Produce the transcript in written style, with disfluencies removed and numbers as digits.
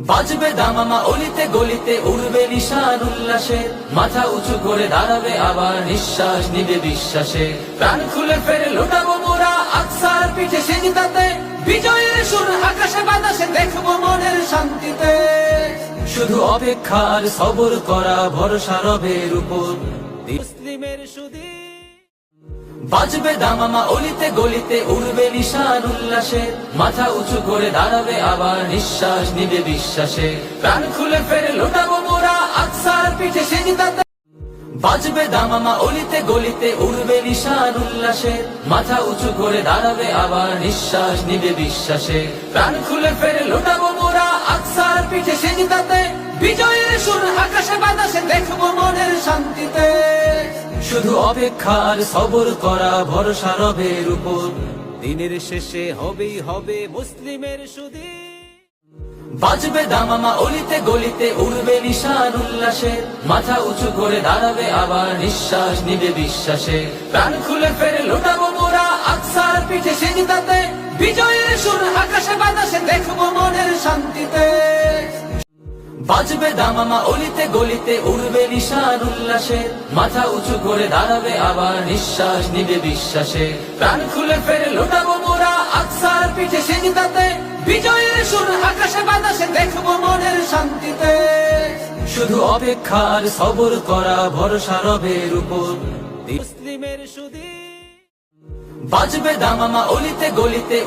বাজবে দামামা অলিতে গলিতে উড়বে নিশান উল্লাসে, মাথা উঁচু করে দাঁড়াবে আবার নিঃশ্বাস নিবে বিশ্বাসে। প্রাণ খুলে ফেরে লোটাবো মোরা আকসার পিঠে সেজদাতে, বিজয়ের সুর আকাশে বাতাসে দেখবো মনের শান্তিতে। শুধু অপেক্ষার সবর করা ভরসা রবের উপর মুসলিমের সুধী। বাজবে দামামা অলিতে গলিতে উড়বে নিশান উল্লাসে, মাথা উঁচু করে দাঁড়াবে আবার নিঃশ্বাস নিবে বিশ্বাসে। প্রাণ খুলে ফেরে লোটাবো মোরা আকসার পিঠে সেজদাতে, বাজবে দামামা অলিতে গলিতে উড়বে নিশান উল্লাসে, মাথা উঁচু করে দাঁড়াবে আবার নিঃশ্বাস নিবে বিশ্বাসে। প্রাণ খুলে ফেরে লোটাবো মোরা আকসার পিঠে সেজদাতে, বিজয়ের সুর আকাশে বাতাসে দেখবো মনের শান্তিতে। শুধু অপেক্ষার সবর করা ভরসা রবের উপর, দিনের শেষে হবেই হবে মুসলিমের সুধী। বাজবে দামামা অলিতে গলিতে উড়বে নিশান উল্লাসে, মাথা উঁচু করে দাঁড়াবে আবার নিঃশ্বাস নিবে বিশ্বাসে। প্রাণ খুলে ফেরে লোটাবো মোরা আকসার পিঠে সেজদাতে, বিজয়ের সুর আকাশে বাতাসে দেখবো মনের শান্তিতে। বাজবে দামামা অলিতে গলিতে উড়বে নিশান উল্লাসে, মাথা উঁচু করে দাঁড়াবে আবার নিঃশ্বাস নিবে বিশ্বাসে। প্রাণ খুলে ফেরে লোটাবো মোরা আকসার পিঠে সেজদাতে, বিজয়ের সুর আকাশে বাতাসে দেখবো মনের শান্তিতে। শুধু অপেক্ষার সবর করা ভরসা রবের উপর মুসলিমের সুধী। বাজবে দামামা অলিতে গলিতে